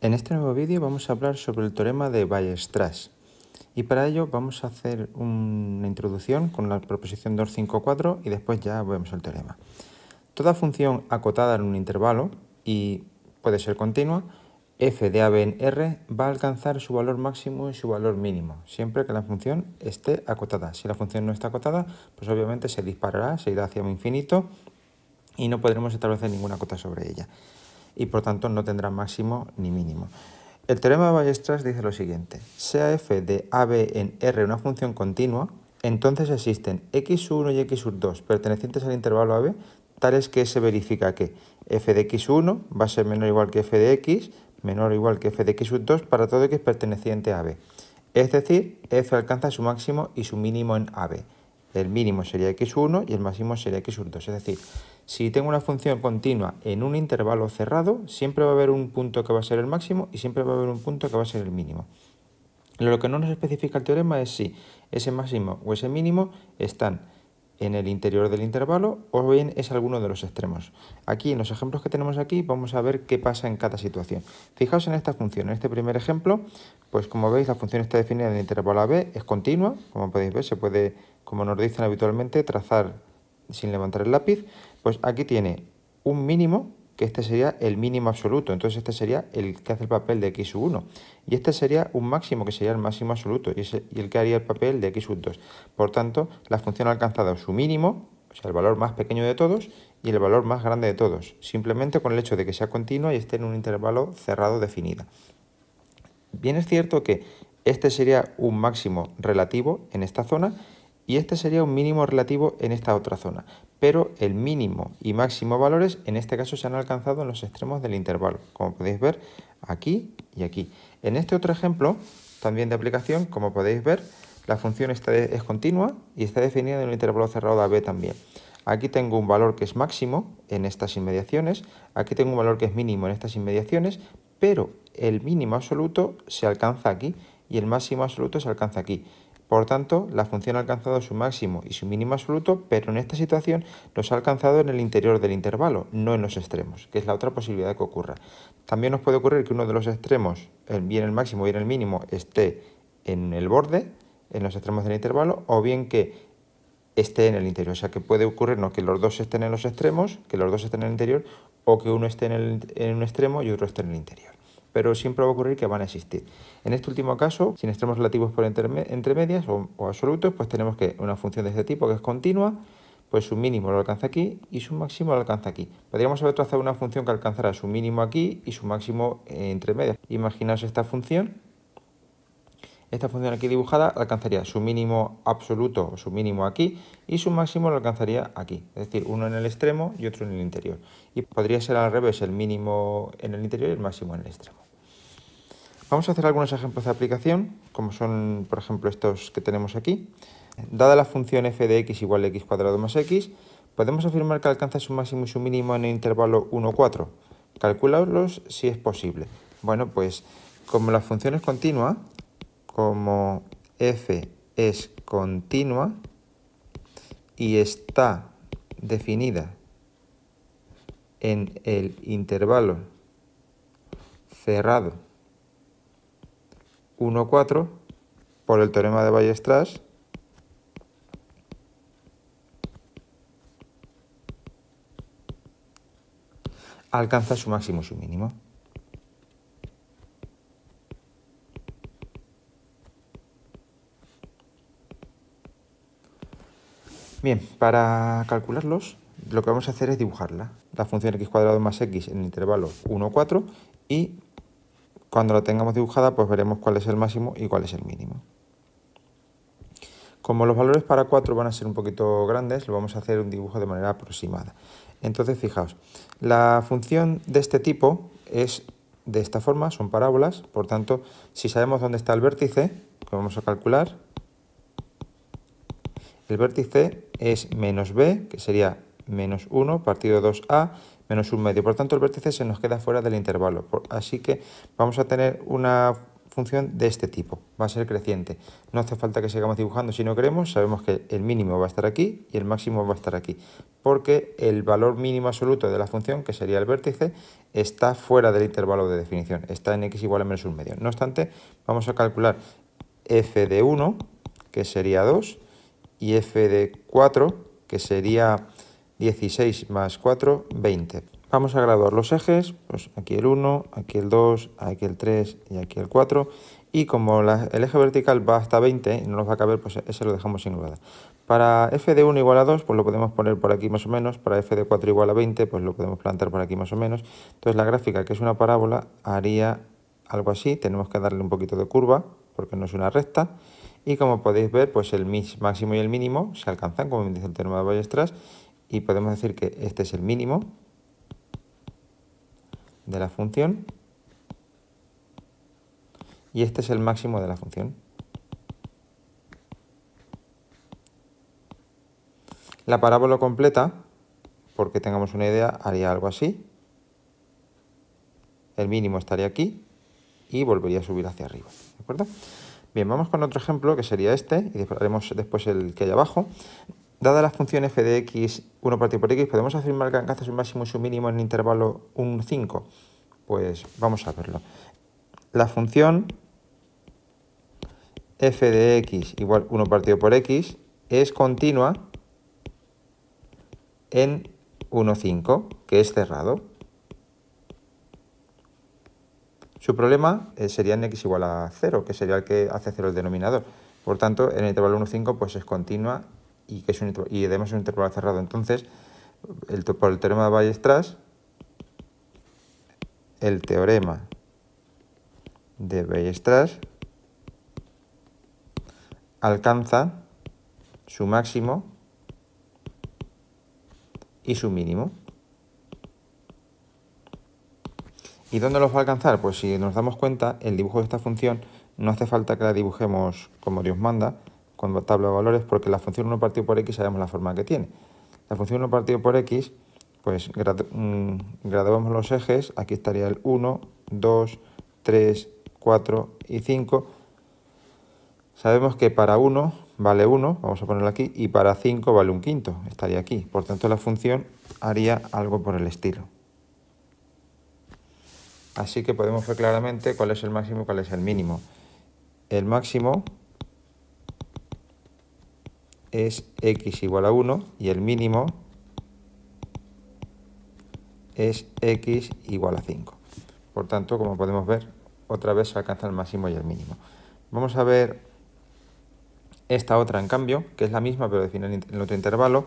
En este nuevo vídeo vamos a hablar sobre el teorema de Weierstrass y para ello vamos a hacer una introducción con la proposición 254 y después ya vemos el teorema. Toda función acotada en un intervalo y puede ser continua, f de AB en R va a alcanzar su valor máximo y su valor mínimo, siempre que la función esté acotada. Si la función no está acotada, pues obviamente se disparará, se irá hacia un infinito y no podremos establecer ninguna cota sobre ella. Y por tanto no tendrá máximo ni mínimo. El teorema de Weierstrass dice lo siguiente: sea f de AB en R una función continua, entonces existen x1 y x2 pertenecientes al intervalo AB, tales que se verifica que f de x1 va a ser menor o igual que f de x, menor o igual que f de x2 para todo x perteneciente a AB. Es decir, f alcanza su máximo y su mínimo en AB. El mínimo sería x1 y el máximo sería x2. Es decir, si tengo una función continua en un intervalo cerrado, siempre va a haber un punto que va a ser el máximo y siempre va a haber un punto que va a ser el mínimo. Lo que no nos especifica el teorema es si ese máximo o ese mínimo están en el interior del intervalo o bien es alguno de los extremos. Aquí, en los ejemplos que tenemos aquí, vamos a ver qué pasa en cada situación. Fijaos en esta función. En este primer ejemplo, pues como veis, la función está definida en el intervalo AB, es continua. Como podéis ver, se puede, como nos dicen habitualmente, trazar sin levantar el lápiz. Pues aquí tiene un mínimo, que este sería el mínimo absoluto, entonces este sería el que hace el papel de x1, y este sería un máximo, que sería el máximo absoluto, y el que haría el papel de x2. Por tanto, la función ha alcanzado su mínimo, o sea, el valor más pequeño de todos, y el valor más grande de todos, simplemente con el hecho de que sea continua y esté en un intervalo cerrado definido. Bien es cierto que este sería un máximo relativo en esta zona, y este sería un mínimo relativo en esta otra zona, pero el mínimo y máximo valores en este caso se han alcanzado en los extremos del intervalo, como podéis ver aquí y aquí. En este otro ejemplo, también de aplicación, como podéis ver, la función es continua y está definida en un intervalo cerrado de AB también. Aquí tengo un valor que es máximo en estas inmediaciones, aquí tengo un valor que es mínimo en estas inmediaciones, pero el mínimo absoluto se alcanza aquí y el máximo absoluto se alcanza aquí. Por tanto, la función ha alcanzado su máximo y su mínimo absoluto, pero en esta situación los ha alcanzado en el interior del intervalo, no en los extremos, que es la otra posibilidad que ocurra. También nos puede ocurrir que uno de los extremos, bien el máximo bien el mínimo, esté en el borde, en los extremos del intervalo, o bien que esté en el interior. O sea, que puede ocurrirnos que los dos estén en los extremos, que los dos estén en el interior, o que uno esté en un extremo y otro esté en el interior. Pero siempre va a ocurrir que van a existir. En este último caso, sin extremos relativos por entre medias o absolutos, pues tenemos que una función de este tipo que es continua, pues su mínimo lo alcanza aquí y su máximo lo alcanza aquí. Podríamos haber trazado una función que alcanzará su mínimo aquí y su máximo entre medias. Imaginaos esta función. Esta función aquí dibujada alcanzaría su mínimo absoluto o su mínimo aquí y su máximo lo alcanzaría aquí, es decir, uno en el extremo y otro en el interior. Y podría ser al revés, el mínimo en el interior y el máximo en el extremo. Vamos a hacer algunos ejemplos de aplicación, como son, por ejemplo, estos que tenemos aquí. Dada la función f de x igual a x cuadrado más x, podemos afirmar que alcanza su máximo y su mínimo en el intervalo 1, 4. Calculadlos si es posible. Bueno, pues como la función es continua, como f es continua y está definida en el intervalo cerrado 1, 4, por el teorema de Weierstrass, alcanza su máximo y su mínimo. Bien, para calcularlos, lo que vamos a hacer es dibujarla. La función x cuadrado más x en el intervalo 1, 4, y cuando la tengamos dibujada, pues veremos cuál es el máximo y cuál es el mínimo. Como los valores para 4 van a ser un poquito grandes, lo vamos a hacer un dibujo de manera aproximada. Entonces, fijaos, la función de este tipo es de esta forma, son parábolas, por tanto, si sabemos dónde está el vértice, que vamos a calcular, el vértice es menos b, que sería menos 1 partido 2a, menos 1 medio. Por tanto, el vértice se nos queda fuera del intervalo. Así que vamos a tener una función de este tipo, va a ser creciente. No hace falta que sigamos dibujando si no queremos, sabemos que el mínimo va a estar aquí y el máximo va a estar aquí, porque el valor mínimo absoluto de la función, que sería el vértice, está fuera del intervalo de definición, está en x igual a menos 1 medio. No obstante, vamos a calcular f de 1, que sería 2, y f de 4, que sería 16 más 4, 20. Vamos a graduar los ejes, pues aquí el 1, aquí el 2, aquí el 3 y aquí el 4. Y como el eje vertical va hasta 20 y no nos va a caber, pues ese lo dejamos sin grada. Para f de 1 igual a 2, pues lo podemos poner por aquí más o menos. Para f de 4 igual a 20, pues lo podemos plantar por aquí más o menos. Entonces la gráfica, que es una parábola, haría algo así. Tenemos que darle un poquito de curva, porque no es una recta. Y como podéis ver, pues el máximo y el mínimo se alcanzan, como dice el teorema de Weierstrass. Y podemos decir que este es el mínimo de la función y este es el máximo de la función. La parábola completa, porque tengamos una idea, haría algo así. El mínimo estaría aquí y volvería a subir hacia arriba, ¿de acuerdo? Bien, vamos con otro ejemplo que sería este y haremos después el que hay abajo. Dada la función f de x 1 partido por x, ¿podemos afirmar que alcanza su máximo y su mínimo en el intervalo 1, 5? Pues vamos a verlo. La función f de x igual 1 partido por x es continua en 1, 5, que es cerrado. Su problema sería en x igual a 0, que sería el que hace 0 el denominador. Por tanto, en el intervalo 1, 5 pues es continua y además es un intervalo cerrado. Entonces, por el teorema de Weierstrass, el teorema de Weierstrass alcanza su máximo y su mínimo. ¿Y dónde los va a alcanzar? Pues si nos damos cuenta, el dibujo de esta función no hace falta que la dibujemos como Dios manda, con tabla de valores, porque la función 1 partido por x sabemos la forma que tiene. La función 1 partido por x, pues graduamos los ejes, aquí estaría el 1, 2, 3, 4 y 5. Sabemos que para 1 vale 1, vamos a ponerlo aquí, y para 5 vale 1/5, estaría aquí. Por tanto, la función haría algo por el estilo. Así que podemos ver claramente cuál es el máximo y cuál es el mínimo. El máximo es x igual a 1 y el mínimo es x igual a 5. Por tanto, como podemos ver, otra vez se alcanza el máximo y el mínimo. Vamos a ver esta otra, en cambio, que es la misma pero define en el otro intervalo,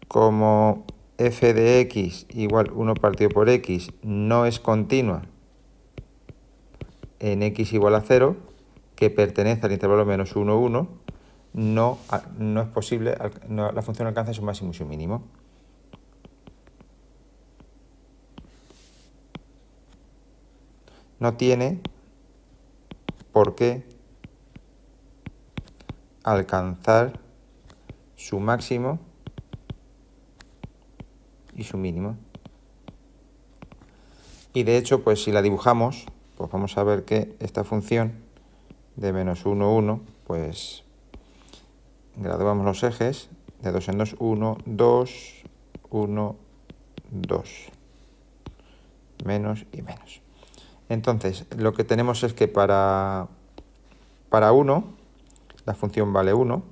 como f de x igual 1 partido por x no es continua en x igual a 0, que pertenece al intervalo menos 1, 1, no es posible, la función alcanza su máximo y su mínimo. No tiene por qué alcanzar su máximo y su mínimo. Y de hecho, pues si la dibujamos, pues vamos a ver que esta función de menos 1, 1, pues graduamos los ejes de 2 en 2, 1, 2, 1, 2, menos y menos. Entonces, lo que tenemos es que para 1, la función vale 1,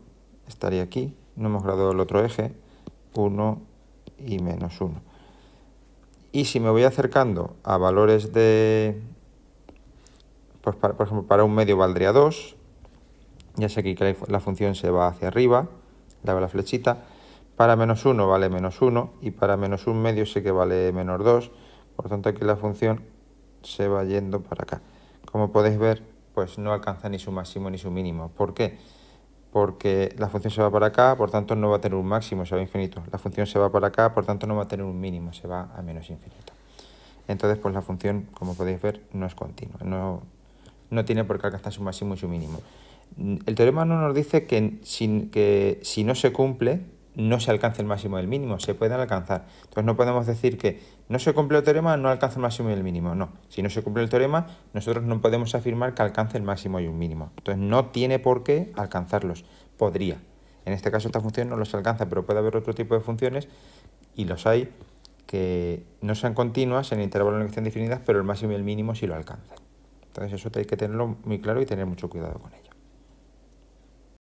estaría aquí, no hemos graduado el otro eje, 1 y menos 1. Y si me voy acercando a valores de, pues por ejemplo, para un medio valdría 2, ya sé que la función se va hacia arriba, le hago la flechita, para menos 1 vale menos 1 y para menos 1 medio sé que vale menos 2, por tanto aquí la función se va yendo para acá. Como podéis ver, pues no alcanza ni su máximo ni su mínimo. ¿Por qué? Porque la función se va para acá, por tanto no va a tener un máximo, se va a infinito. La función se va para acá, por tanto no va a tener un mínimo, se va a menos infinito. Entonces, pues la función, como podéis ver, no es continua, no tiene por qué alcanzar su máximo y su mínimo. El teorema no nos dice que si no se cumple, no se alcance el máximo y el mínimo, se pueden alcanzar. Entonces no podemos decir que no se cumple el teorema, no alcanza el máximo y el mínimo. No, si no se cumple el teorema, nosotros no podemos afirmar que alcance el máximo y un mínimo. Entonces no tiene por qué alcanzarlos, podría. En este caso esta función no los alcanza, pero puede haber otro tipo de funciones, y los hay, que no sean continuas en intervalos de elección definidas, pero el máximo y el mínimo sí lo alcanzan. Entonces eso hay que tenerlo muy claro y tener mucho cuidado con ello.